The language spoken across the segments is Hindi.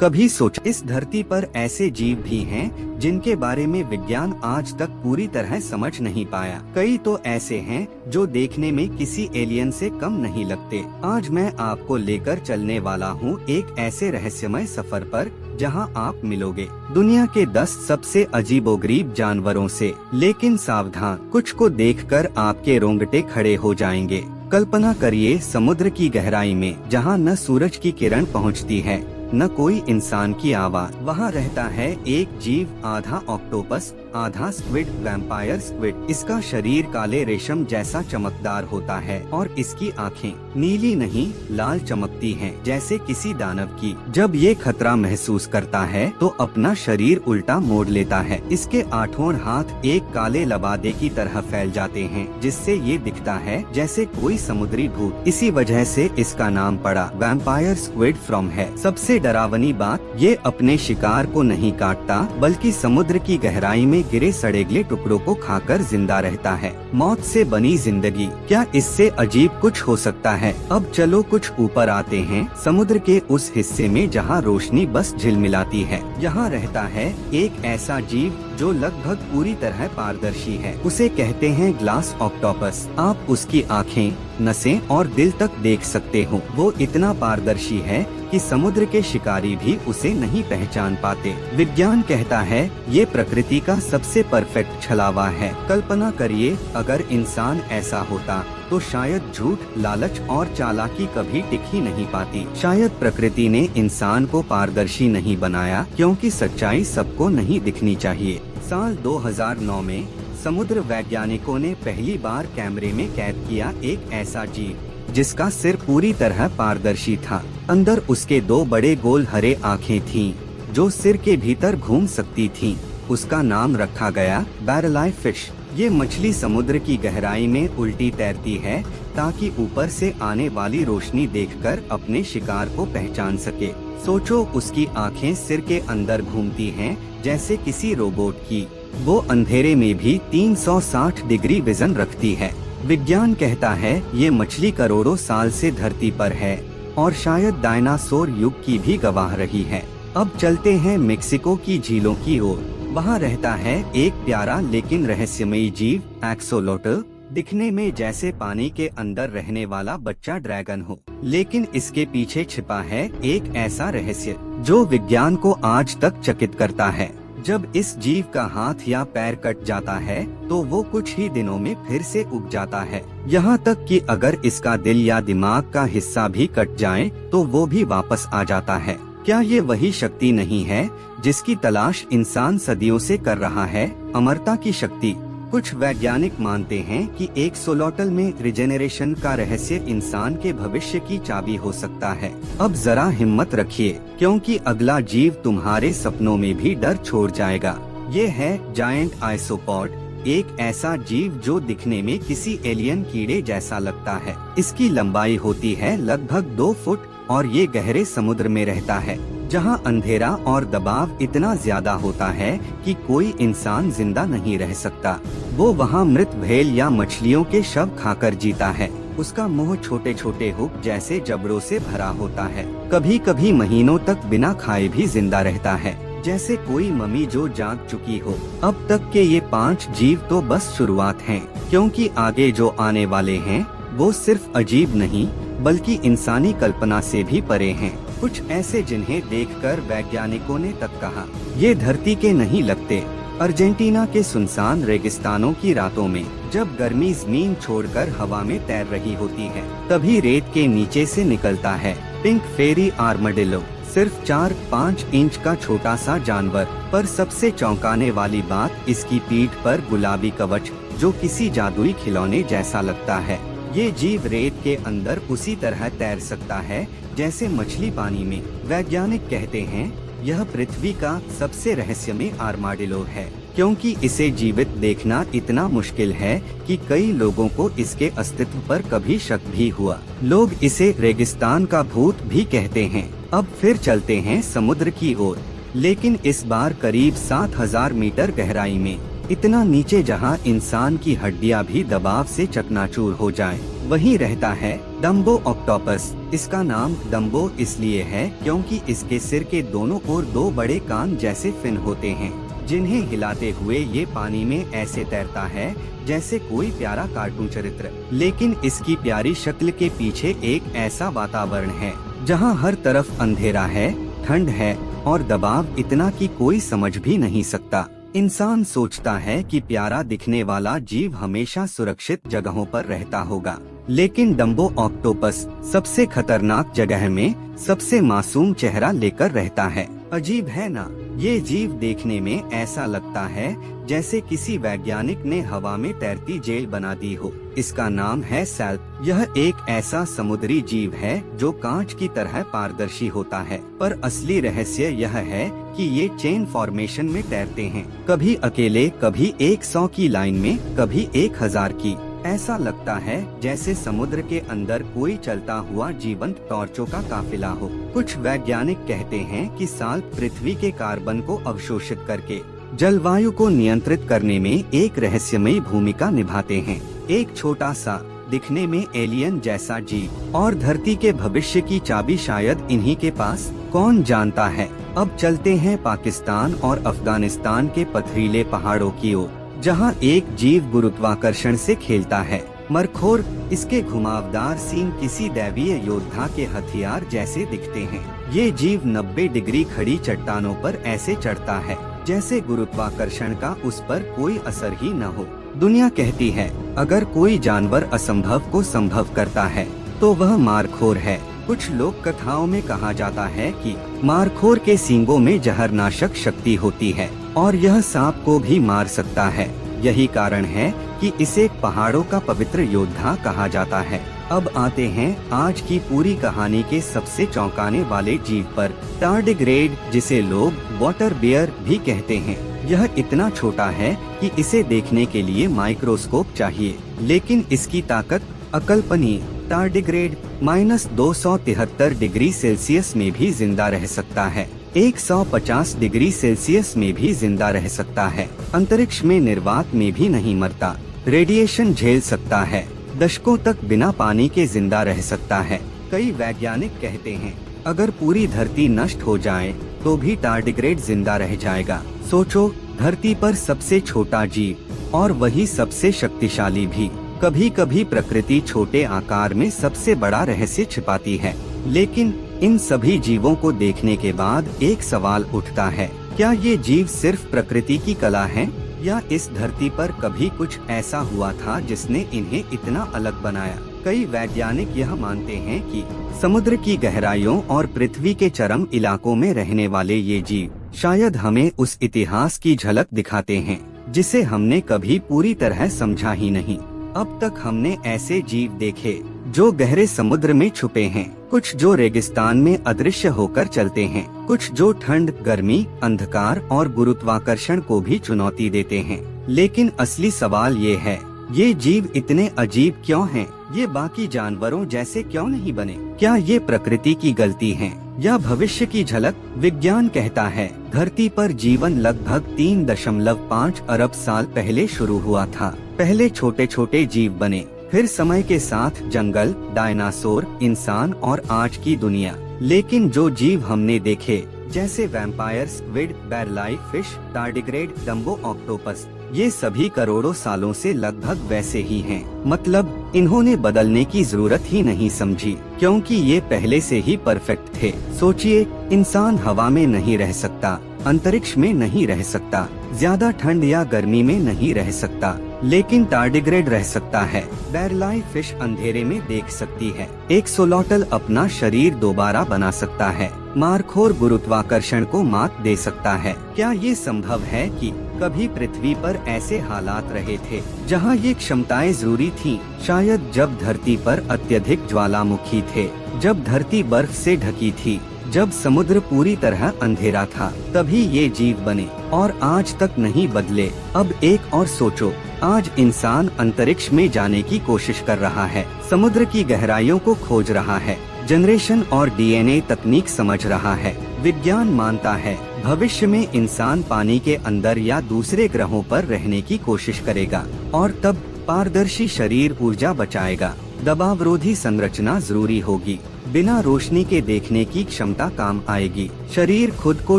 कभी सोचा इस धरती पर ऐसे जीव भी हैं जिनके बारे में विज्ञान आज तक पूरी तरह समझ नहीं पाया। कई तो ऐसे हैं जो देखने में किसी एलियन से कम नहीं लगते। आज मैं आपको लेकर चलने वाला हूँ एक ऐसे रहस्यमय सफर पर जहाँ आप मिलोगे दुनिया के 10 सबसे अजीबोगरीब जानवरों से। लेकिन सावधान, कुछ को देखकर आपके रोंगटे खड़े हो जाएंगे। कल्पना करिए समुद्र की गहराई में, जहाँ न सूरज की किरण पहुँचती है न कोई इंसान की आवाज। वहाँ रहता है एक जीव, आधा ऑक्टोपस आधा स्क्विड, वैम्पायर स्क्विड। इसका शरीर काले रेशम जैसा चमकदार होता है और इसकी आंखें नीली नहीं लाल चमकती हैं, जैसे किसी दानव की। जब ये खतरा महसूस करता है तो अपना शरीर उल्टा मोड़ लेता है। इसके 8 हाथ एक काले लबादे की तरह फैल जाते हैं, जिससे ये दिखता है जैसे कोई समुद्री भूत। इसी वजह से इसका नाम पड़ा वैम्पायर स्क्विड फ्रॉम है। सबसे डरावनी बात, ये अपने शिकार को नहीं काटता बल्कि समुद्र की गहराई में गिरे सड़ेगले टुकड़ों को खाकर जिंदा रहता है। मौत से बनी जिंदगी, क्या इससे अजीब कुछ हो सकता है? अब चलो कुछ ऊपर आते हैं, समुद्र के उस हिस्से में जहां रोशनी बस झिलमिलाती है। यहाँ रहता है एक ऐसा जीव जो लगभग पूरी तरह पारदर्शी है। उसे कहते हैं ग्लास ऑक्टोपस। आप उसकी आँखें, नसें और दिल तक देख सकते हो। वो इतना पारदर्शी है कि समुद्र के शिकारी भी उसे नहीं पहचान पाते। विज्ञान कहता है ये प्रकृति का सबसे परफेक्ट छलावा है। कल्पना करिए अगर इंसान ऐसा होता तो शायद झूठ, लालच और चालाकी कभी टिक ही नहीं पाती। शायद प्रकृति ने इंसान को पारदर्शी नहीं बनाया क्योंकि सच्चाई सबको नहीं दिखनी चाहिए। साल 2009 में समुद्र वैज्ञानिकों ने पहली बार कैमरे में कैद किया एक ऐसा जीव जिसका सिर पूरी तरह पारदर्शी था। अंदर उसके 2 बड़े गोल हरे आँखें थीं, जो सिर के भीतर घूम सकती थीं। उसका नाम रखा गया बैरलाई फिश। ये मछली समुद्र की गहराई में उल्टी तैरती है ताकि ऊपर से आने वाली रोशनी देखकर अपने शिकार को पहचान सके। सोचो, उसकी आँखें सिर के अंदर घूमती हैं जैसे किसी रोबोट की। वो अंधेरे में भी 360 डिग्री विजन रखती है। विज्ञान कहता है ये मछली करोड़ों साल से धरती पर है और शायद डायनासोर युग की भी गवाह रही है। अब चलते हैं मेक्सिको की झीलों की ओर। वहाँ रहता है एक प्यारा लेकिन रहस्यमयी जीव, एक्सोलोटल। दिखने में जैसे पानी के अंदर रहने वाला बच्चा ड्रैगन हो, लेकिन इसके पीछे छिपा है एक ऐसा रहस्य जो विज्ञान को आज तक चकित करता है। जब इस जीव का हाथ या पैर कट जाता है तो वो कुछ ही दिनों में फिर से उग जाता है। यहाँ तक कि अगर इसका दिल या दिमाग का हिस्सा भी कट जाए तो वो भी वापस आ जाता है। क्या ये वही शक्ति नहीं है जिसकी तलाश इंसान सदियों से कर रहा है? अमरता की शक्ति। कुछ वैज्ञानिक मानते हैं कि एक सोलोटल में रिजेनरेशन का रहस्य इंसान के भविष्य की चाबी हो सकता है। अब जरा हिम्मत रखिए, क्योंकि अगला जीव तुम्हारे सपनों में भी डर छोड़ जाएगा। ये है जायंट आइसोपॉड, एक ऐसा जीव जो दिखने में किसी एलियन कीड़े जैसा लगता है। इसकी लंबाई होती है लगभग 2 फुट और ये गहरे समुद्र में रहता है, जहाँ अंधेरा और दबाव इतना ज्यादा होता है कि कोई इंसान जिंदा नहीं रह सकता। वो वहाँ मृत व्हेल या मछलियों के शव खाकर जीता है। उसका मुंह छोटे छोटे हुक जैसे जबड़ों से भरा होता है। कभी कभी महीनों तक बिना खाए भी जिंदा रहता है, जैसे कोई मम्मी जो जाग चुकी हो। अब तक के ये 5 जीव तो बस शुरुआत हैं, क्योंकि आगे जो आने वाले हैं वो सिर्फ अजीब नहीं बल्कि इंसानी कल्पना से भी परे हैं। कुछ ऐसे जिन्हें देखकर वैज्ञानिकों ने तक कहा ये धरती के नहीं लगते। अर्जेंटीना के सुनसान रेगिस्तानों की रातों में जब गर्मी जमीन छोड़कर हवा में तैर रही होती है, तभी रेत के नीचे से निकलता है पिंक फेरी आर्मडिलो। सिर्फ 4-5 इंच का छोटा सा जानवर, पर सबसे चौंकाने वाली बात इसकी पीठ पर गुलाबी कवच जो किसी जादुई खिलौने जैसा लगता है। ये जीव रेत के अंदर उसी तरह तैर सकता है जैसे मछली पानी में। वैज्ञानिक कहते हैं यह पृथ्वी का सबसे रहस्यमय आर्माडिलो है, क्योंकि इसे जीवित देखना इतना मुश्किल है कि कई लोगों को इसके अस्तित्व पर कभी शक भी हुआ। लोग इसे रेगिस्तान का भूत भी कहते हैं। अब फिर चलते हैं समुद्र की ओर, लेकिन इस बार करीब 7000 मीटर गहराई में, इतना नीचे जहां इंसान की हड्डियां भी दबाव से चकनाचूर हो जाएं। वहीं रहता है डम्बो ऑक्टोपस। इसका नाम डम्बो इसलिए है क्योंकि इसके सिर के दोनों ओर 2 बड़े कान जैसे फिन होते हैं, जिन्हें हिलाते हुए ये पानी में ऐसे तैरता है जैसे कोई प्यारा कार्टून चरित्र। लेकिन इसकी प्यारी शक्ल के पीछे एक ऐसा वातावरण है जहाँ हर तरफ अंधेरा है, ठंड है और दबाव इतना कि कोई समझ भी नहीं सकता। इंसान सोचता है कि प्यारा दिखने वाला जीव हमेशा सुरक्षित जगहों पर रहता होगा, लेकिन डम्बो ऑक्टोपस सबसे खतरनाक जगह में सबसे मासूम चेहरा लेकर रहता है। अजीब है ना? ये जीव देखने में ऐसा लगता है जैसे किसी वैज्ञानिक ने हवा में तैरती जेल बना दी हो। इसका नाम है सैल्प। यह एक ऐसा समुद्री जीव है जो कांच की तरह पारदर्शी होता है, पर असली रहस्य यह है कि ये चेन फॉर्मेशन में तैरते हैं, कभी अकेले, कभी 100 की लाइन में, कभी 1000 की। ऐसा लगता है जैसे समुद्र के अंदर कोई चलता हुआ जीवंत टॉर्चों का काफिला हो। कुछ वैज्ञानिक कहते हैं कि साल्प पृथ्वी के कार्बन को अवशोषित करके जलवायु को नियंत्रित करने में एक रहस्यमयी भूमिका निभाते हैं। एक छोटा सा, दिखने में एलियन जैसा जीव और धरती के भविष्य की चाबी शायद इन्हीं के पास, कौन जानता है। अब चलते हैं पाकिस्तान और अफगानिस्तान के पथरीले पहाड़ों की ओर, जहां एक जीव गुरुत्वाकर्षण से खेलता है। मरखोर। इसके घुमावदार सींग किसी दैवीय योद्धा के हथियार जैसे दिखते हैं। ये जीव 90 डिग्री खड़ी चट्टानों पर ऐसे चढ़ता है जैसे गुरुत्वाकर्षण का उस पर कोई असर ही न हो। दुनिया कहती है अगर कोई जानवर असंभव को संभव करता है तो वह मारखोर है। कुछ लोक कथाओं में कहा जाता है कि मारखोर के सींगों में जहरनाशक शक्ति होती है और यह सांप को भी मार सकता है। यही कारण है कि इसे पहाड़ों का पवित्र योद्धा कहा जाता है। अब आते हैं आज की पूरी कहानी के सबसे चौंकाने वाले जीव पर, टार्डिग्रेड, जिसे लोग वाटर बियर भी कहते हैं। यह इतना छोटा है कि इसे देखने के लिए माइक्रोस्कोप चाहिए, लेकिन इसकी ताकत अकल्पनीय। टार्डिग्रेड -273 डिग्री सेल्सियस में भी जिंदा रह सकता है, 150 डिग्री सेल्सियस में भी जिंदा रह सकता है, अंतरिक्ष में निर्वात में भी नहीं मरता, रेडिएशन झेल सकता है, दशकों तक बिना पानी के जिंदा रह सकता है। कई वैज्ञानिक कहते हैं अगर पूरी धरती नष्ट हो जाए तो भी टार्डिग्रेड जिंदा रह जाएगा। सोचो, धरती पर सबसे छोटा जीव और वही सबसे शक्तिशाली भी। कभी कभी प्रकृति छोटे आकार में सबसे बड़ा रहस्य छिपाती है, लेकिन इन सभी जीवों को देखने के बाद एक सवाल उठता है, क्या ये जीव सिर्फ प्रकृति की कला है या इस धरती पर कभी कुछ ऐसा हुआ था जिसने इन्हें इतना अलग बनाया? कई वैज्ञानिक यह मानते हैं कि समुद्र की गहराइयों और पृथ्वी के चरम इलाकों में रहने वाले ये जीव शायद हमें उस इतिहास की झलक दिखाते हैं जिसे हमने कभी पूरी तरह समझा ही नहीं। अब तक हमने ऐसे जीव देखे जो गहरे समुद्र में छुपे हैं, कुछ जो रेगिस्तान में अदृश्य होकर चलते हैं, कुछ जो ठंड, गर्मी, अंधकार और गुरुत्वाकर्षण को भी चुनौती देते हैं। लेकिन असली सवाल ये है, ये जीव इतने अजीब क्यों हैं? ये बाकी जानवरों जैसे क्यों नहीं बने? क्या ये प्रकृति की गलती है या भविष्य की झलक? विज्ञान कहता है धरती पर जीवन लगभग 3.5 अरब साल पहले शुरू हुआ था। पहले छोटे छोटे जीव बने, फिर समय के साथ जंगल, डायनासोर, इंसान और आज की दुनिया। लेकिन जो जीव हमने देखे, जैसे vampire, squid, barreleye fish, tardigrade, Dumbo octopus, ये सभी करोड़ों सालों से लगभग वैसे ही हैं। मतलब इन्होंने बदलने की जरूरत ही नहीं समझी, क्योंकि ये पहले से ही परफेक्ट थे। सोचिए, इंसान हवा में नहीं रह सकता, अंतरिक्ष में नहीं रह सकता, ज्यादा ठंड या गर्मी में नहीं रह सकता, लेकिन टार्डिग्रेड रह सकता है। बेरलाई फिश अंधेरे में देख सकती है, एक्सोलॉटल अपना शरीर दोबारा बना सकता है, मारखोर गुरुत्वाकर्षण को मात दे सकता है। क्या ये संभव है कि कभी पृथ्वी पर ऐसे हालात रहे थे जहां ये क्षमताएं जरूरी थीं? शायद जब धरती पर अत्यधिक ज्वालामुखी थे, जब धरती बर्फ से ढकी थी, जब समुद्र पूरी तरह अंधेरा था, तभी ये जीव बने और आज तक नहीं बदले। अब एक और सोचो, आज इंसान अंतरिक्ष में जाने की कोशिश कर रहा है, समुद्र की गहराइयों को खोज रहा है, जनरेशन और डीएनए तकनीक समझ रहा है। विज्ञान मानता है भविष्य में इंसान पानी के अंदर या दूसरे ग्रहों पर रहने की कोशिश करेगा और तब पारदर्शी शरीर ऊर्जा बचाएगा। दबावरोधी संरचना जरूरी होगी। बिना रोशनी के देखने की क्षमता काम आएगी। शरीर खुद को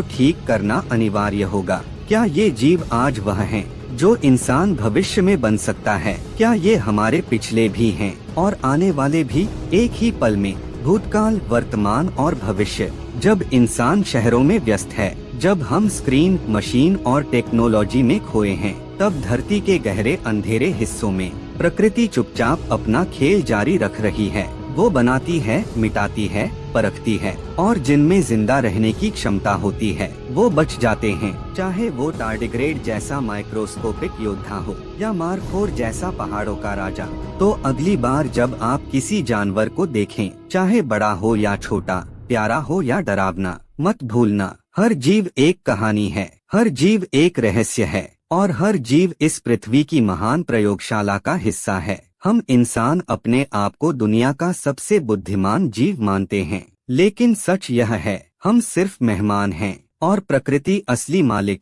ठीक करना अनिवार्य होगा। क्या ये जीव आज वह हैं जो इंसान भविष्य में बन सकता है? क्या ये हमारे पिछले भी हैं और आने वाले भी, एक ही पल में? भूतकाल, वर्तमान और भविष्य। जब इंसान शहरों में व्यस्त है, जब हम स्क्रीन, मशीन और टेक्नोलॉजी में खोए हैं, तब धरती के गहरे अंधेरे हिस्सों में प्रकृति चुपचाप अपना खेल जारी रख रही है। वो बनाती है, मिटाती है, परखती है, और जिनमें जिंदा रहने की क्षमता होती है वो बच जाते हैं। चाहे वो टार्डिग्रेड जैसा माइक्रोस्कोपिक योद्धा हो या मारखोर जैसा पहाड़ों का राजा। तो अगली बार जब आप किसी जानवर को देखें, चाहे बड़ा हो या छोटा, प्यारा हो या डरावना, मत भूलना, हर जीव एक कहानी है, हर जीव एक रहस्य है, और हर जीव इस पृथ्वी की महान प्रयोगशाला का हिस्सा है। हम इंसान अपने आप को दुनिया का सबसे बुद्धिमान जीव मानते हैं, लेकिन सच यह है, हम सिर्फ मेहमान हैं और प्रकृति असली मालिक।